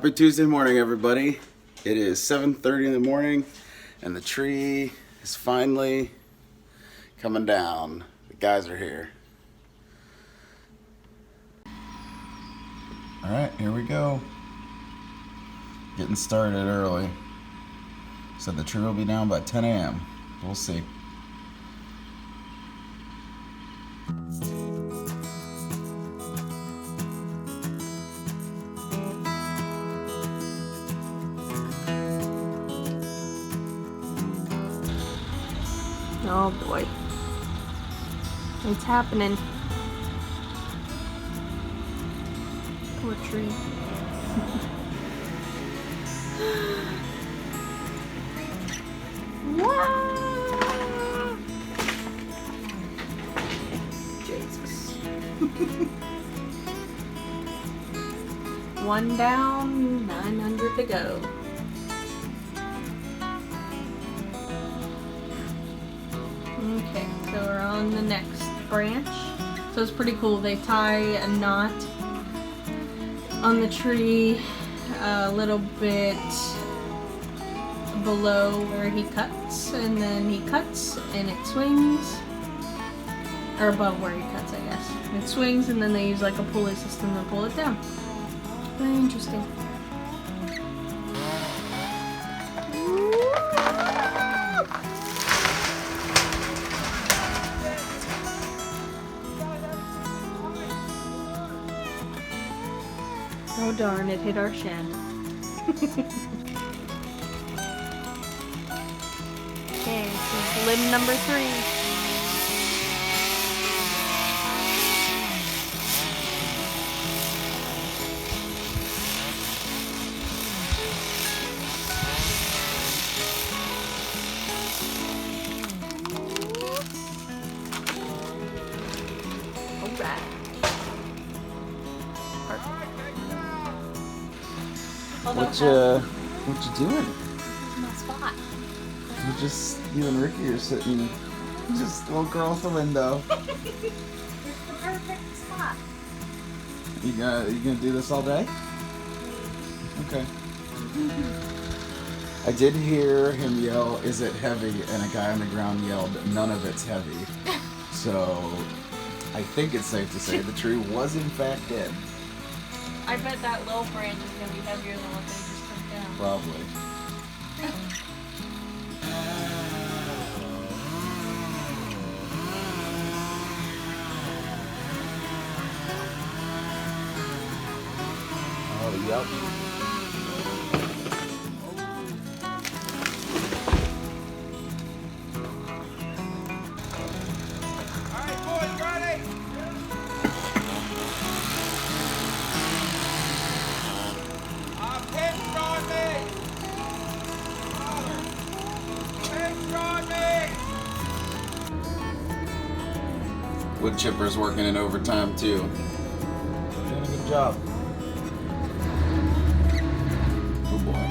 Happy Tuesday morning, everybody. It is 7:30 in the morning and the tree is finally coming down. The guys are here. All right, here we go. Getting started early. Said the tree will be down by 10 a.m. We'll see. Oh boy. It's happening. Poor tree. Wow! Jesus. One down, 900 to go. Okay, so we're on the next branch. So it's pretty cool. They tie a knot on the tree a little bit below where he cuts, and then he cuts and it swings, or above where he cuts, I guess. It swings, and then they use like a pulley system to pull it down. Very interesting. Oh darn, it hit our shed. Okay, this is limb number 3. Alright. What you doing? My spot. You and Ricky are sitting, just a little girl at the window. It's the perfect spot. You gonna do this all day? Okay. I did hear him yell, "Is it heavy?" And a guy on the ground yelled, "None of it's heavy." So I think it's safe to say the tree was in fact dead. I bet that low branch is gonna be heavier than what they just took down. Probably. Oh, yep. Alright, boys, ready? Pins on me! Pins on me! Wood chipper's working in overtime too. Doing a good job. Oh boy.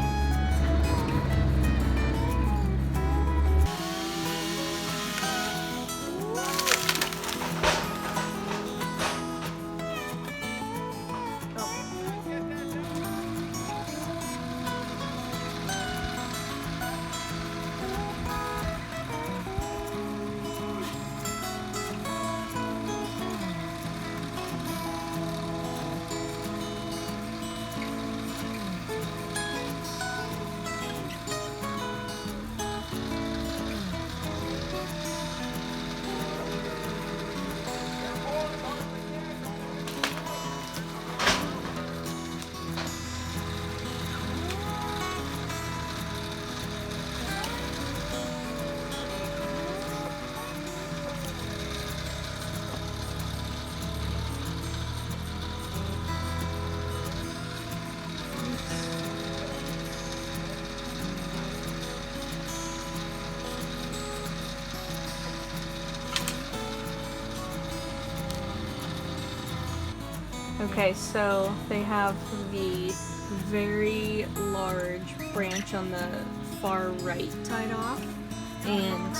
Okay, so they have the very large branch on the far right tied off, and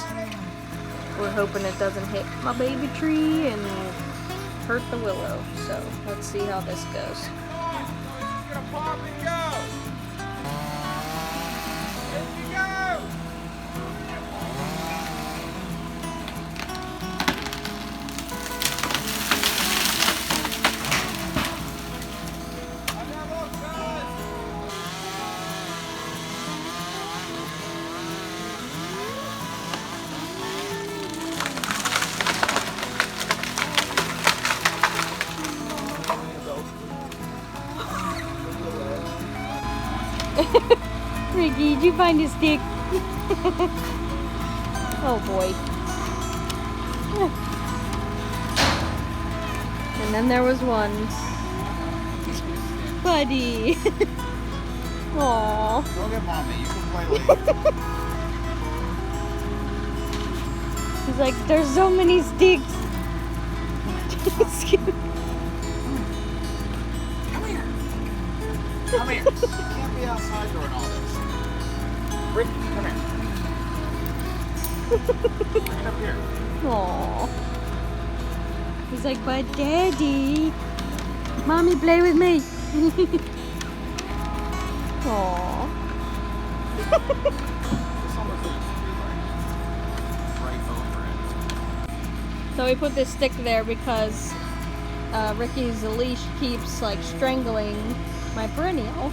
we're hoping it doesn't hit my baby tree and hurt the willow. So let's see how this goes. It's gonna pop and go. Did you find his stick? Oh boy. And then there was one. Buddy. Aww. Go get mommy. You can play later. He's like, there's so many sticks. Come here. Come here. You can't be outside doing all this. Rick, come here. Bring it up here. Aww. He's like, but Daddy, Mommy, play with me. Aww. This almost looks right over it. So we put this stick there because Ricky's leash keeps like strangling my perennial,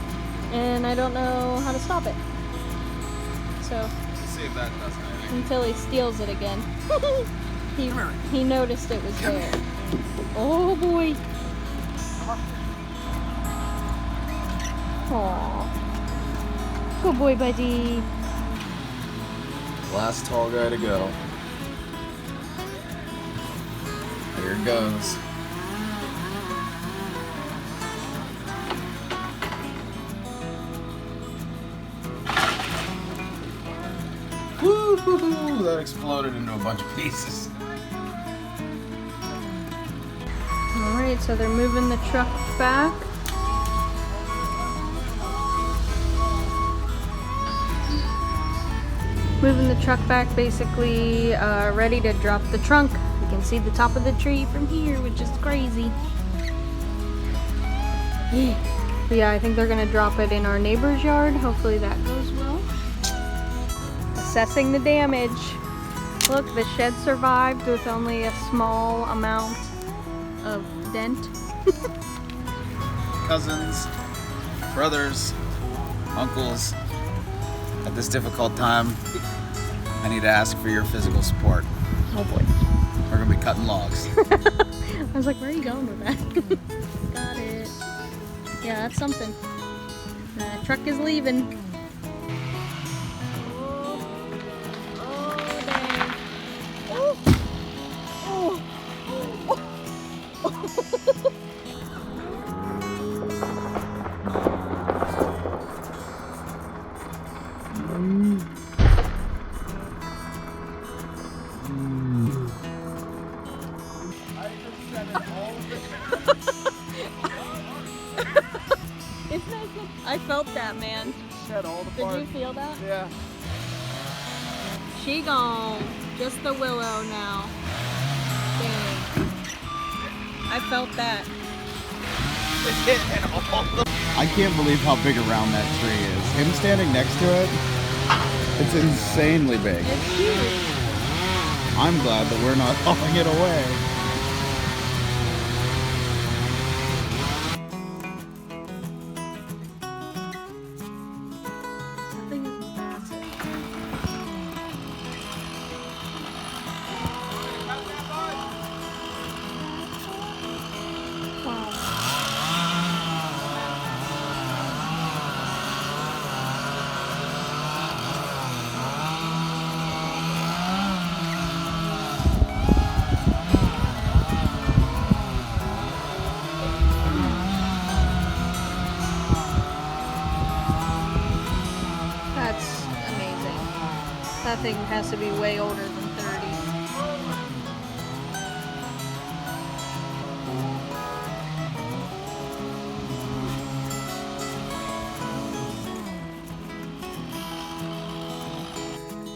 and I don't know how to stop it. So Let's see if that does anything. until he steals it again. he noticed it was there. Oh boy. Aww. Good boy, buddy. Last tall guy to go. Here it goes. Woo-hoo-hoo! That exploded into a bunch of pieces. Alright, so they're moving the truck back. Moving the truck back, basically ready to drop the trunk. You can see the top of the tree from here, which is crazy. But yeah, I think they're gonna drop it in our neighbor's yard. Hopefully that goes well. Assessing the damage. Look, the shed survived with only a small amount of dent. Cousins, brothers, uncles, at this difficult time, I need to ask for your physical support. Oh boy. We're gonna be cutting logs. I was like, where are you going with that? Got it. Yeah, that's something. The truck is leaving. Oh, dang. Oh. I felt that, man. Shed all the Did you feel that? Yeah. She gone. Just the willow now. Dang. I felt that. I can't believe how big around that tree is. Him standing next to it, it's insanely big. It's huge. I'm glad that we're not hauling it away. That thing is massive. Wow. That's amazing. That thing has to be way older than 30.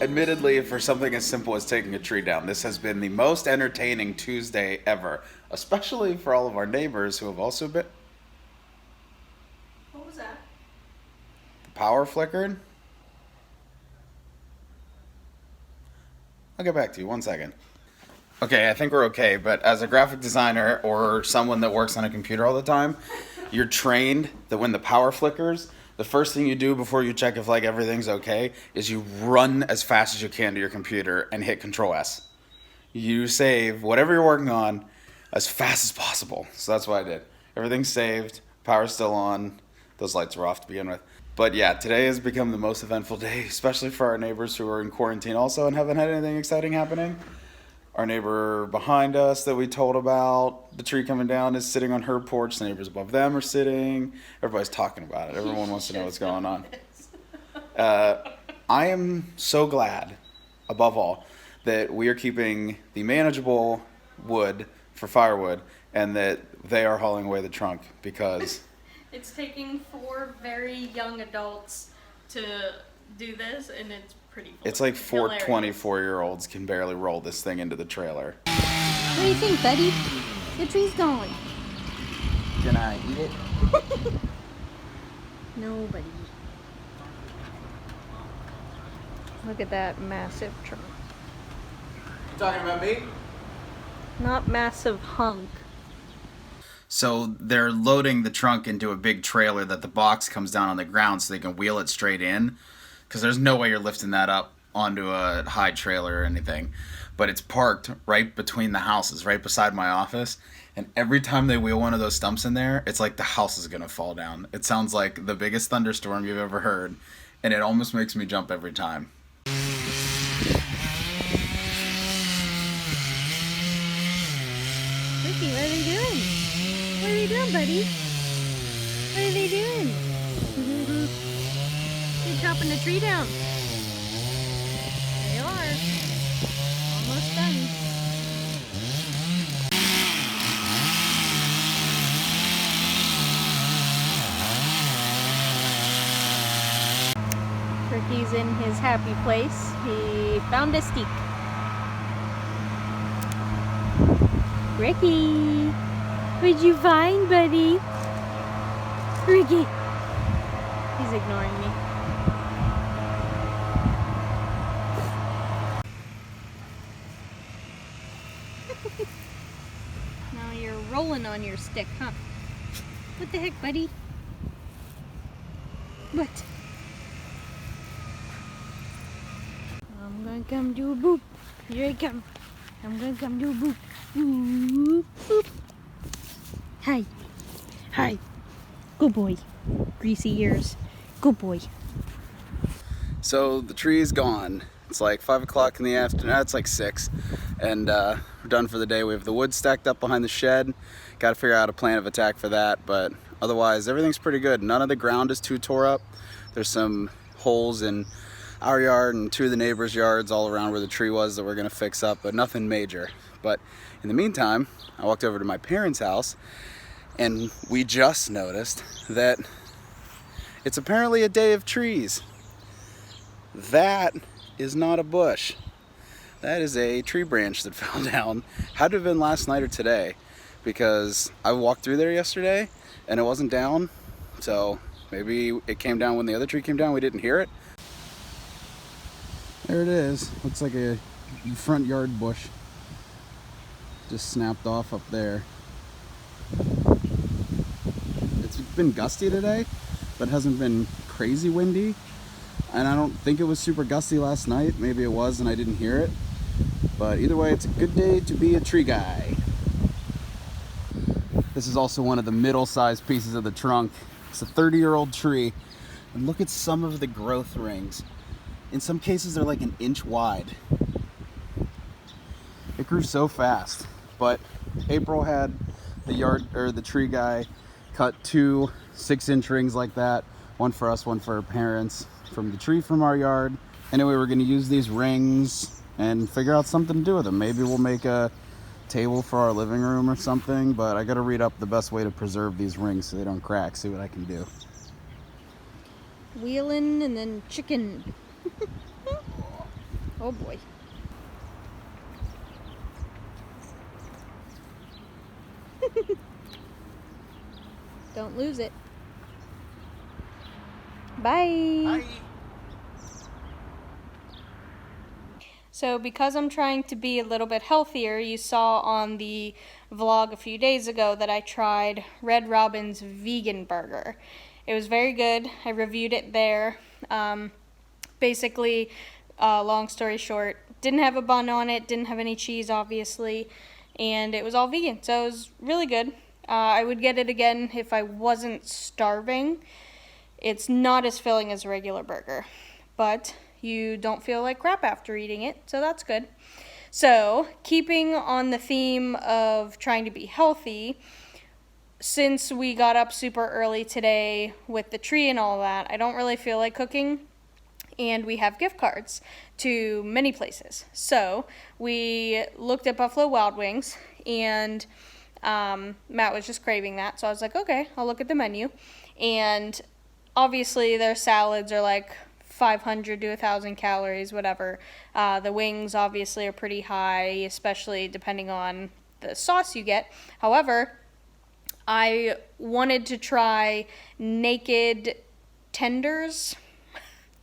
Admittedly, for something as simple as taking a tree down, this has been the most entertaining Tuesday ever, especially for all of our neighbors who have also been... What was that? The power flickered? I'll get back to you, 1 second. Okay, I think we're okay, but as a graphic designer or someone that works on a computer all the time, you're trained that when the power flickers, the first thing you do before you check if like everything's okay is you run as fast as you can to your computer and hit Control S. You save whatever you're working on as fast as possible. So that's what I did. Everything's saved, power's still on, those lights were off to begin with. But yeah, today has become the most eventful day, especially for our neighbors who are in quarantine also and haven't had anything exciting happening. Our neighbor behind us that we told about, the tree coming down, is sitting on her porch. The neighbors above them are sitting. Everybody's talking about it. Everyone wants to know what's going on. I am so glad, above all, that we are keeping the manageable wood for firewood and that they are hauling away the trunk because It's taking 4 very young adults to do this, and it's pretty funny. it's like four Hilarious. 24-year-olds can barely roll this thing into the trailer. What do you think, buddy? The tree's going. Can I eat it? No, buddy. Look at that massive trunk. You talking about me? Not massive hunk. So they're loading the trunk into a big trailer that the box comes down on the ground so they can wheel it straight in. Because there's no way you're lifting that up onto a high trailer or anything. But it's parked right between the houses, right beside my office. And every time they wheel one of those stumps in there, it's like the house is going to fall down. It sounds like the biggest thunderstorm you've ever heard. And it almost makes me jump every time. Ricky, what are they doing? What are they doing, buddy? What are they doing? They're chopping the tree down. They are. Almost done. Ricky's in his happy place. He found a steak. Ricky, what'd you find, buddy? Ricky. He's ignoring me. Now you're rolling on your stick, huh? What the heck, buddy? What? I'm gonna come do a boop. Here I come. I'm gonna come do a boop. Boop, boop. Hi. Hi. Good boy. Greasy ears. Good boy. So the tree is gone. It's like 5 o'clock in the afternoon. It's like 6. And we're done for the day. We have the wood stacked up behind the shed. Got to figure out a plan of attack for that. But otherwise, everything's pretty good. None of the ground is too tore up. There's some holes in our yard and 2 of the neighbors' yards all around where the tree was that we're going to fix up, but nothing major. But in the meantime, I walked over to my parents' house and we just noticed that it's apparently a day of trees. That is not a bush. That is a tree branch that fell down. Had to have been last night or today because I walked through there yesterday and it wasn't down. So maybe it came down when the other tree came down. We didn't hear it. There it is. Looks like a front yard bush. Just snapped off up there. It's been gusty today, but it hasn't been crazy windy. And I don't think it was super gusty last night. Maybe it was and I didn't hear it. But either way, it's a good day to be a tree guy. This is also one of the middle-sized pieces of the trunk. It's a 30-year-old tree. And look at some of the growth rings. In some cases, they're like an inch wide. It grew so fast. But April had the tree guy cut 2 6-inch rings like that. One for us, one for our parents, from the tree from our yard. Anyway, we're gonna use these rings and figure out something to do with them. Maybe we'll make a table for our living room or something, but I gotta read up the best way to preserve these rings so they don't crack, see what I can do. Wheeling and then chicken. Oh boy. Don't lose it. Bye. Bye. So because I'm trying to be a little bit healthier, you saw on the vlog a few days ago that I tried Red Robin's vegan burger. It was very good. I reviewed it there. Basically, long story short, didn't have a bun on it, didn't have any cheese obviously, and it was all vegan, so it was really good. I would get it again if I wasn't starving. It's not as filling as a regular burger, but you don't feel like crap after eating it, so that's good. So, keeping on the theme of trying to be healthy, since we got up super early today with the tree and all that, I don't really feel like cooking, and we have gift cards to many places. So, we looked at Buffalo Wild Wings, and Matt was just craving that, so I was like, okay, I'll look at the menu. And obviously their salads are like 500 to 1,000 calories, whatever. The wings obviously are pretty high, especially depending on the sauce you get. However, I wanted to try naked tenders,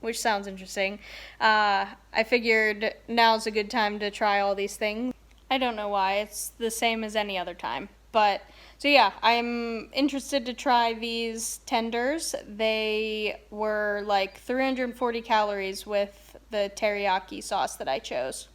which sounds interesting. I figured now's a good time to try all these things. I don't know why, it's the same as any other time. But, so yeah, I'm interested to try these tenders. They were like 340 calories with the teriyaki sauce that I chose.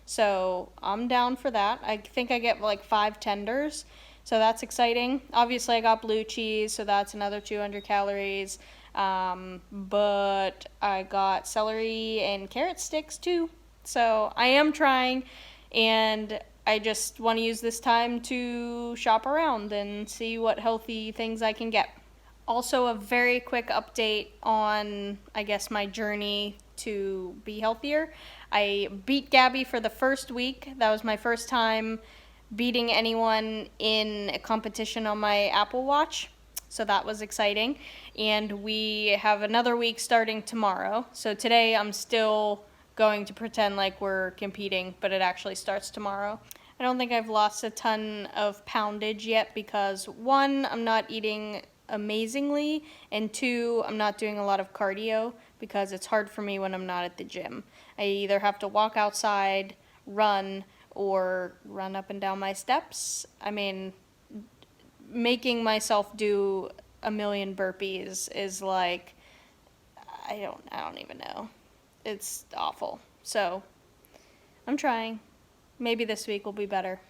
So I'm down for that. I think I get like 5 tenders, so that's exciting. Obviously I got blue cheese, so that's another 200 calories. But I got celery and carrot sticks too. So I am trying, and I just want to use this time to shop around and see what healthy things I can get. Also, a very quick update on, I guess, my journey to be healthier. I beat Gabby for the first week. That was my first time beating anyone in a competition on my Apple Watch. So that was exciting. And we have another week starting tomorrow. So today I'm still going to pretend like we're competing, but it actually starts tomorrow. I don't think I've lost a ton of poundage yet because 1, I'm not eating amazingly, and 2, I'm not doing a lot of cardio because it's hard for me when I'm not at the gym. I either have to walk outside, run, or run up and down my steps. I mean, making myself do a million burpees is like, I don't even know. It's awful. So, I'm trying. Maybe this week will be better.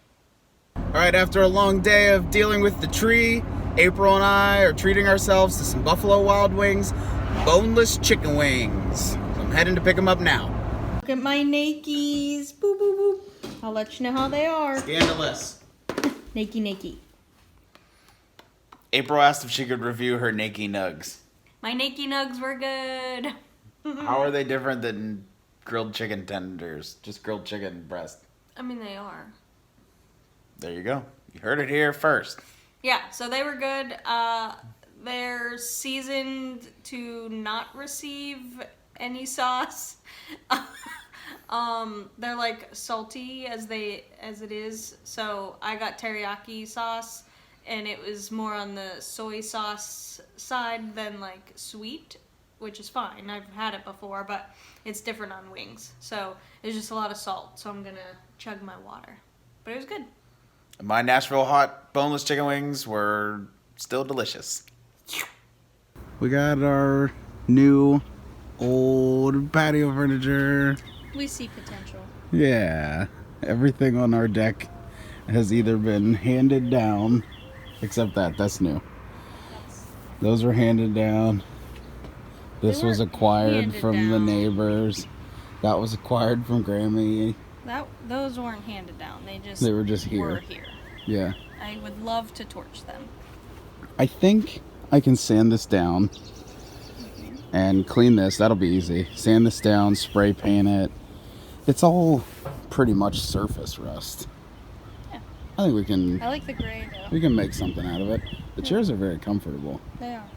All right, after a long day of dealing with the tree, April and I are treating ourselves to some Buffalo Wild Wings boneless chicken wings. So I'm heading to pick them up now. Look at my Nakies. Boop, boop, boop. I'll let you know how they are. Scandalous. Nakey. April asked if she could review her Nakey Nugs. My Nakey Nugs were good. How are they different than grilled chicken tenders? Just grilled chicken breast. I mean, they are. There you go. You heard it here first. Yeah, so they were good. They're seasoned to not receive any sauce. They're like salty as it is. So I got teriyaki sauce, and it was more on the soy sauce side than like sweet, which is fine. I've had it before, but it's different on wings. So it's just a lot of salt. So I'm gonna chug my water. But it was good. My Nashville hot boneless chicken wings were still delicious. We got our new old patio furniture. We see potential. Yeah, everything on our deck has either been handed down, except that's new. Those were handed down. This was acquired from the neighbors. That was acquired from Grammy. Those weren't handed down. They were just here. Were here. Yeah. I would love to torch them. I think I can sand this down and clean this. That'll be easy. Sand this down, spray paint it. It's all pretty much surface rust. Yeah. I think we can. I like the gray though. We can make something out of it. The chairs are very comfortable. They are.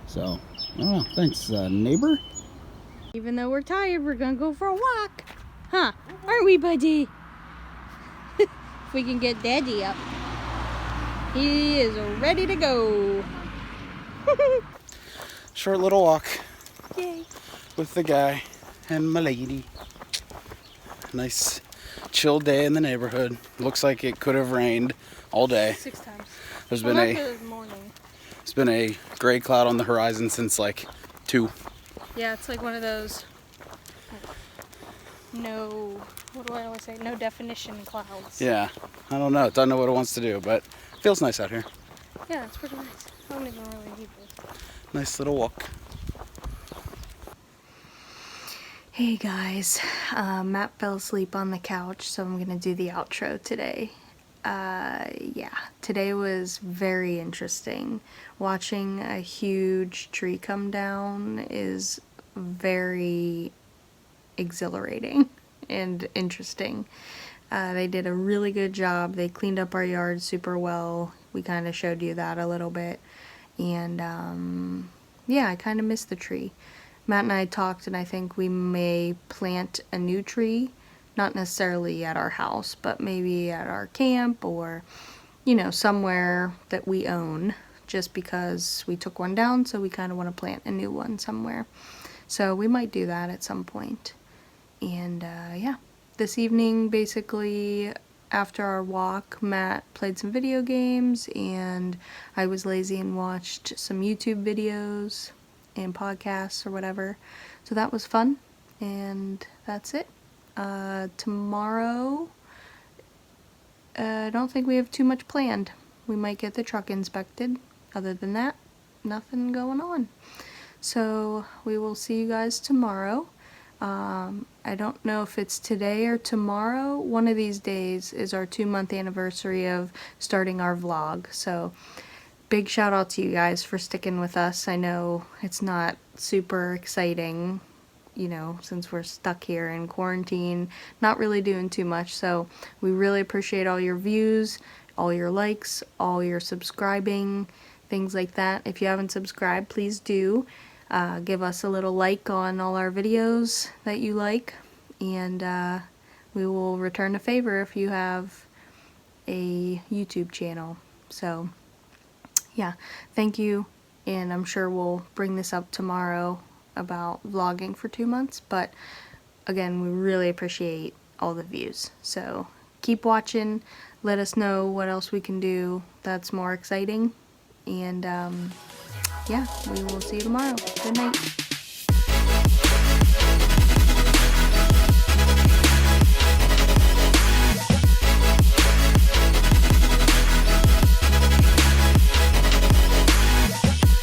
So, I don't know. Thanks, neighbor. Even though we're tired, we're gonna go for a walk. Huh? Aren't we, buddy? If we can get Daddy up. He is ready to go. Short little walk Yay. with the guy and my lady. Nice chill day in the neighborhood. Looks like it could have rained all day. 6 times. There's Well, been not the morning. it's been a gray cloud on the horizon since like 2. Yeah, it's like one of those what do I always say? No definition clouds. Yeah, I don't know. It doesn't know what it wants to do, but it feels nice out here. Yeah, it's pretty nice. I don't even really need this. Nice little walk. Hey guys, Matt fell asleep on the couch, so I'm gonna do the outro today. Yeah, today was very interesting. Watching a huge tree come down is very exhilarating and interesting. They did a really good job. They cleaned up our yard super well. We kind of showed you that a little bit. And yeah, I kind of missed the tree. Matt and I talked, and I think we may plant a new tree, not necessarily at our house, but maybe at our camp or, you know, somewhere that we own, just because we took one down, so we kind of want to plant a new one somewhere. So we might do that at some point. And yeah, this evening, basically, after our walk, Matt played some video games, and I was lazy and watched some YouTube videos and podcasts or whatever. So that was fun, and that's it. Tomorrow, I don't think we have too much planned. We might get the truck inspected. Other than that, nothing going on. So we will see you guys tomorrow. I don't know if it's today or tomorrow. One of these days is our 2-month anniversary of starting our vlog. So big shout out to you guys for sticking with us. I know it's not super exciting, you know, since we're stuck here in quarantine, not really doing too much. So we really appreciate all your views, all your likes, all your subscribing, things like that. If you haven't subscribed, please do. Give us a little like on all our videos that you like, and we will return a favor if you have a YouTube channel. So yeah, thank you, and I'm sure we'll bring this up tomorrow about vlogging for 2 months, but again, we really appreciate all the views. So keep watching, let us know what else we can do that's more exciting, and yeah, we will see you tomorrow. Good night.